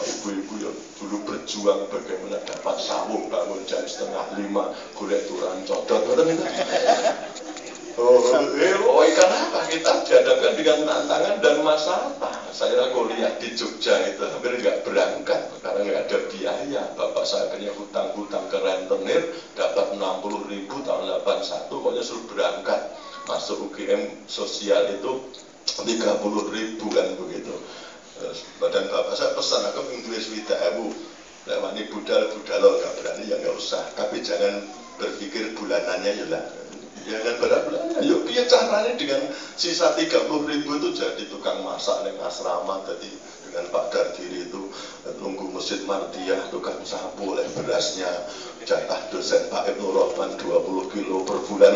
ibu-ibu yang dulu berjuang bagaimana dapat sahur bangun jam 4:30 golek turan codot, betul itu. Kenapa kita dihadapkan dengan tantangan dan masalah? Saya kuliah di Jogja itu hampir nggak berangkat karena nggak ada biaya. Bapak saya punya hutang-hutang ke rentenir, dapat 60.000 tahun 81, pokoknya suruh berangkat. Masuk UGM sosial itu 30.000 kan begitu. Badan bapak saya pesan, aku Inggris Wida Ewu, lewani budal-budal nggak berani ya nggak usah. Tapi jangan berpikir bulanannya ya lah. Jangan berapa-berapa, yuk dia caranya dengan sisa 30.000 itu jadi tukang masak di asrama, jadi dengan Pak Dardiri itu nunggu Masjid Mardiah, tukang sapu oleh berasnya, jatah dosen Pak Ibnu Rahman 20 kilo per bulan,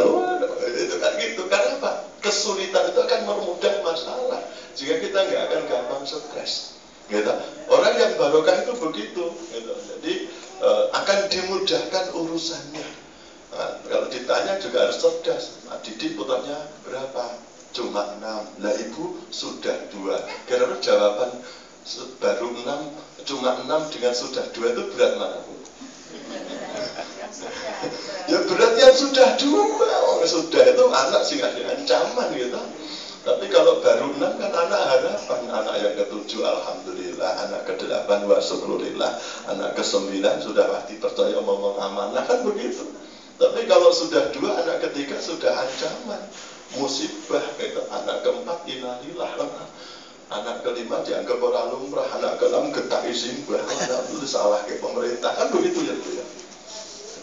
itu kan gitu. Karena apa? Kesulitan itu akan mempermudah masalah, jika kita nggak akan gampang stres. Gitu. Orang yang barokah itu begitu, gitu. Jadi akan dimudahkan urusannya. Nah, kalau ditanya juga harus cerdas. Nah, Didi putarnya berapa? Cuma 6. Lah ibu sudah 2. Kira-kira jawaban baru 6, cuma 6 dengan sudah 2 itu berat mana bu? Ya berat yang sudah 2. Sudah itu anak sih nggak ada ancaman gitu. Tapi kalau baru 6 kan anak harapan. Anak yang ke-7 alhamdulillah, anak ke-8 wa syukurillah, anak ke-9 sudah pasti percaya ngomong amanah, kan begitu. Tapi kalau sudah 2, anak ketiga sudah ancaman, musibah, gitu. Anak ke-4 innalillah, anak ke-5 dianggap orang lumrah, anak ke-6 getah isimbah, anak itu salah ke pemerintah, kan begitu ya Bu ya.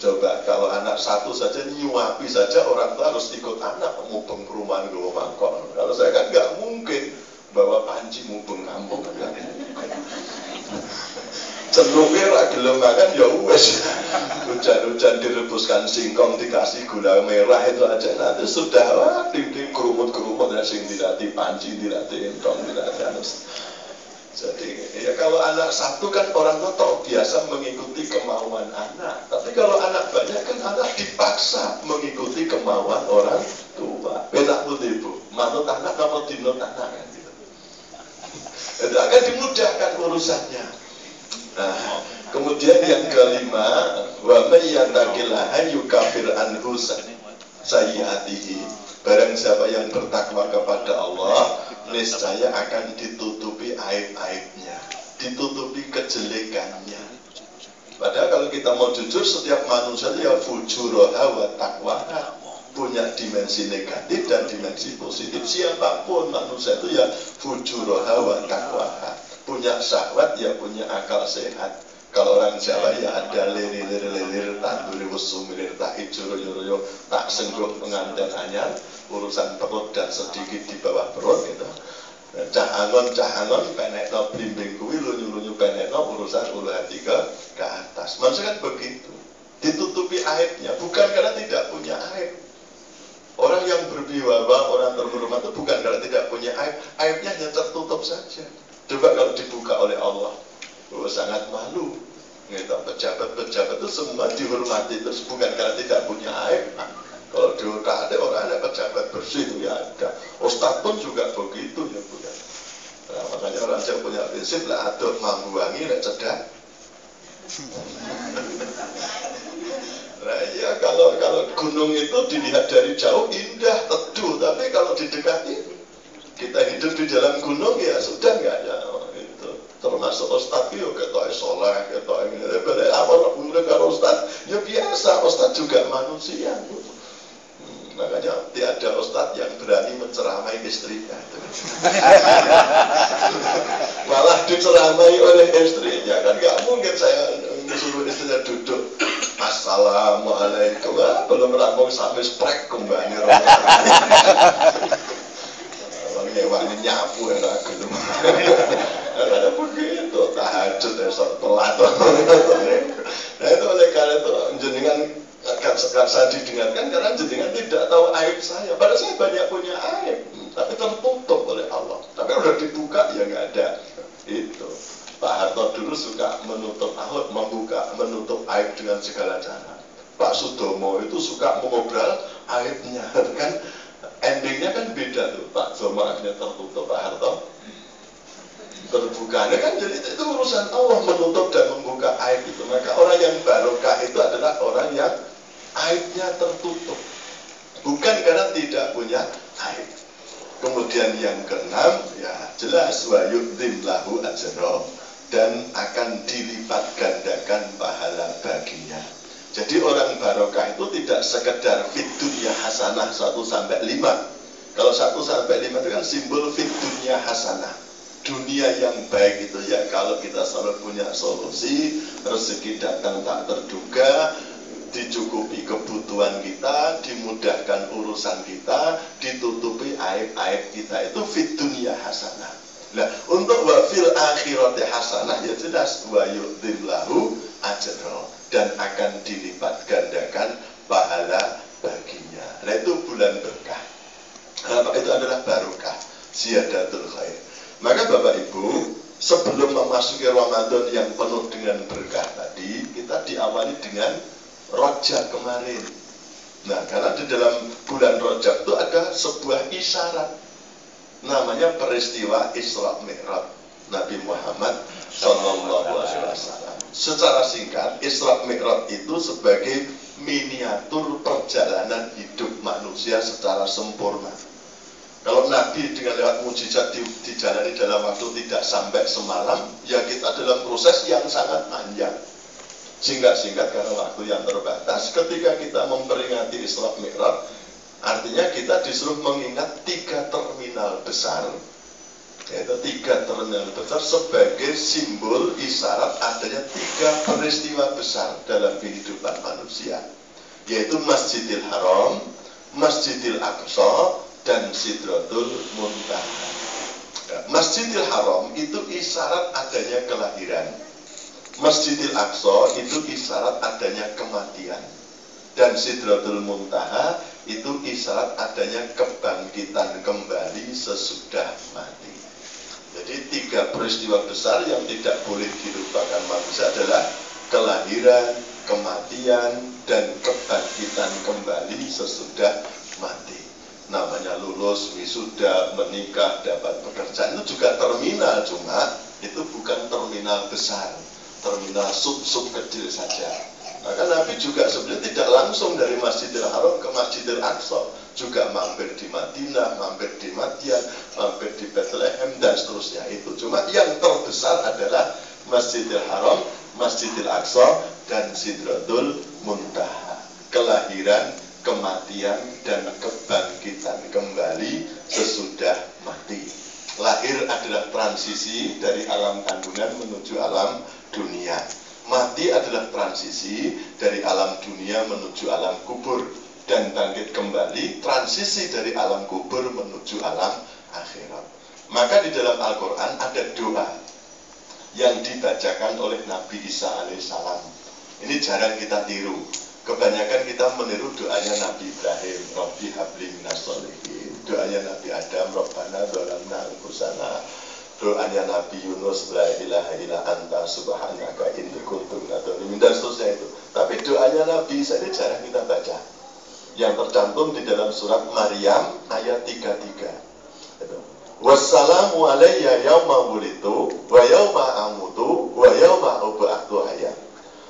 Coba kalau anak 1 saja nyuapi saja, orang tua harus ikut anak mubeng perumahan gue mangkok. Kalau saya kan nggak mungkin bawa panci mubeng kampung, kan cenuknya rak gelem makan ya wes. Hujan-hujan direbuskan singkong dikasih gula merah itu aja nanti sudah dinding kerumut-kerumut ya, sing dilati panci, dilati entong, dilati anus. Jadi ya kalau anak 1 kan orang tua biasa mengikuti kemauan anak. Tapi kalau anak banyak kan anak dipaksa mengikuti kemauan orang tua. Enak putih ibu, manut anak apa dinut anak kan gitu. Itu akan dimudahkan urusannya. Nah, kemudian yang kelima, wa may yattaqillaha yukafir anhu sayyi'atihi. Barang siapa yang bertakwa kepada Allah, niscaya akan ditutupi aib-aibnya, ditutupi kejelekannya. Padahal kalau kita mau jujur, setiap manusia itu ya fujuraha wa taqwaha, punya dimensi negatif dan dimensi positif. Siapapun manusia itu ya fujuraha wa taqwaha, punya syahwat ya punya akal sehat. Kalau orang Jawa ya ada lirir tanduri wesumilir tak ijuro tak sengguh pengantin anyar, urusan perut dan sedikit di bawah perut gitu. Cah angon penekno blimbing kuwi lunyu penekno urusan ulu hati ke atas. Maksudnya kan begitu. Ditutupi aibnya bukan karena tidak punya aib. Orang yang berwibawa, orang terhormat itu bukan karena tidak punya aib, aibnya hanya tertutup saja. Coba kalau dibuka oleh Allah, sangat malu. Gitu. Pejabat-pejabat itu semua dihormati itu bukan karena tidak punya aib. Nah, kalau di ada orang ada pejabat bersih itu ya ada. Ustadz pun juga begitu ya Bu ya. Nah, makanya orang Jawa punya prinsip lah aduk mambuangi lah cedak. Nah iya kalau gunung itu dilihat dari jauh indah, teduh, tapi kalau didekati kita hidup di dalam gunung ya sudah nggak ada itu. Termasuk Ustadz itu ketua soleh, ketua ini, apa mulai kalau Ustadz ya biasa, Ustadz juga manusia. Makanya tiada Ustadz yang berani menceramai istrinya. Malah diceramai oleh istrinya, kan nggak mungkin saya suruh istrinya duduk. Assalamualaikum, belum rampung sampai sprek kembali. Wangi nyapu ya lagi. Ada begitu tahajud esok telat. Nah itu oleh karena itu jenengan akan saya didengarkan karena jenengan tidak tahu aib saya. Padahal saya banyak punya aib, tapi tertutup oleh Allah. Tapi udah dibuka ya nggak ada. Itu Pak Harto dulu suka menutup ahod, menutup aib dengan segala cara. Pak Sudomo itu suka mengobrol aibnya, kan? Endingnya kan beda tuh. Pak Zoma akhirnya tertutup, Pak Harto terbuka. Nah kan jadi itu urusan Allah menutup dan membuka aib itu. Maka orang yang barokah itu adalah orang yang aibnya tertutup, bukan karena tidak punya aib. Kemudian yang keenam, ya jelas wa yu'dzim lahu ajra, dan akan dilipat gandakan pahala baginya. Jadi orang barokah itu tidak sekedar fit dunya hasanah 1 sampai 5. Kalau 1 sampai 5 itu kan simbol fit dunya hasanah. Dunia yang baik itu ya kalau kita selalu punya solusi, rezeki datang tak terduga, dicukupi kebutuhan kita, dimudahkan urusan kita, ditutupi aib-aib kita, itu fit dunya hasanah. Nah, untuk wa fil akhirati hasanah ya jelas wa yu'dzim lahu ajra, dan akan dilipat gandakan pahala baginya. Nah, itu bulan berkah. Itu adalah barokah, ziyadatul khair. Maka Bapak Ibu, sebelum memasuki Ramadan yang penuh dengan berkah tadi, kita diawali dengan Rajab kemarin. Nah, karena di dalam bulan Rajab itu ada sebuah isyarat, namanya peristiwa Isra Mi'raj Nabi Muhammad SAW. Secara singkat, Isra Mi'raj itu sebagai miniatur perjalanan hidup manusia secara sempurna. Kalau Nabi dengan lewat mujizat dijalani dalam waktu tidak sampai semalam, ya kita dalam proses yang sangat panjang. Singkat-singkat karena waktu yang terbatas, ketika kita memperingati Isra Mi'raj, artinya kita disuruh mengingat 3 terminal besar, yaitu 3 terminal besar sebagai simbol isyarat adanya 3 peristiwa besar dalam kehidupan manusia, yaitu Masjidil Haram, Masjidil Aqsa, dan Sidratul Muntaha. Masjidil Haram itu isyarat adanya kelahiran, Masjidil Aqsa itu isyarat adanya kematian, dan Sidratul Muntaha itu isyarat adanya kebangkitan kembali sesudah mati. Jadi 3 peristiwa besar yang tidak boleh dilupakan manusia adalah kelahiran, kematian, dan kebangkitan kembali sesudah mati. Namanya lulus, wisuda, menikah, dapat pekerjaan, itu juga terminal, cuma itu bukan terminal besar, terminal sub-sub kecil saja. Maka Nabi juga sebenarnya tidak langsung dari Masjidil Haram ke Masjidil Aqsa, juga mampir di Madinah, mampir di Madian, mampir di Bethlehem, dan seterusnya itu. Cuma yang terbesar adalah Masjidil Haram, Masjidil Aqsa, dan Sidratul Muntaha. Kelahiran, kematian, dan kebangkitan kembali sesudah mati. Lahir adalah transisi dari alam kandungan menuju alam dunia. Mati adalah transisi dari alam dunia menuju alam kubur. Dan bangkit kembali, transisi dari alam kubur menuju alam akhirat. Maka di dalam Al-Quran ada doa yang dibacakan oleh Nabi Isa alaihissalam. Ini jarang kita tiru. Kebanyakan kita meniru doanya Nabi Ibrahim, Rabbi habli minas sholihin. Doanya Nabi Adam, Rabbana dzalamna anfusana. Doanya Nabi Yunus, la ilaha illa anta subhanaka inni kuntu minadz dzalimin, dan seterusnya itu. Tapi doanya Nabi Isa ini jarang kita baca. Yang tercantum di dalam surat Maryam ayat 33. Wassalamu alayya yauma wulitu wa yauma amutu wa yauma ub'atsu hayya.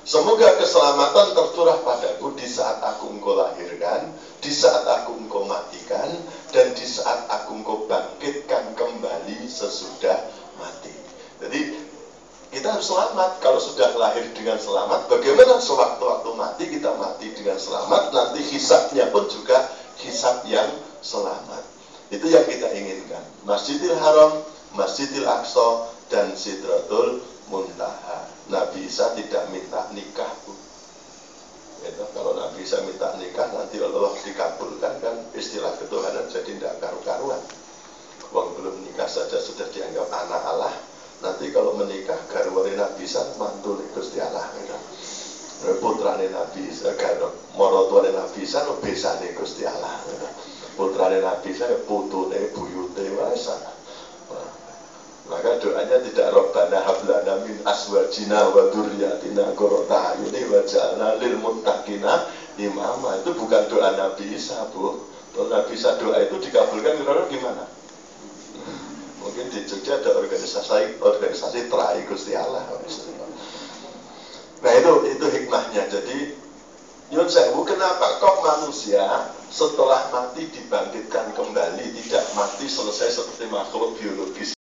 Semoga keselamatan tercurah padaku di saat aku engkau lahirkan, di saat aku engkau matikan, dan di saat aku engkau bangkitkan kembali sesudah mati. Jadi kita harus selamat. Kalau sudah lahir dengan selamat, bagaimana sewaktu-waktu mati kita mati dengan selamat, nanti hisabnya pun juga hisab yang selamat. Itu yang kita inginkan. Masjidil Haram, Masjidil Aqsa, dan Sidratul Muntaha. Nabi Isa tidak minta nikah, Bu. Itu, kalau Nabi Isa minta nikah, nanti Allah dikabulkan, kan istilah ketuhanan jadi tidak karu-karuan. Wong belum nikah saja sudah dianggap anak Allah. Nanti kalau menikah, garwane Nabi Isa mantu Gusti Allah. Putrane Nabi Isa, morotuane Nabi Isa, besane Gusti Allah. Putrane Nabi Isa, putune buyute wasa. Maka doanya tidak Rabbana hablana min aswajina wa dzurriyyatina qurrata a'yunin waj'alna lil muttaqina imama. Itu bukan doa Nabi Isa, Bu. Kalau Nabi Isa doa itu dikabulkan kira-kira gimana? Mungkin di Jogja ada organisasi Trai Gusti Allah. Nah itu hikmahnya. Jadi Yun Sewu, kenapa kok manusia setelah mati dibangkitkan kembali, tidak mati selesai seperti makhluk biologis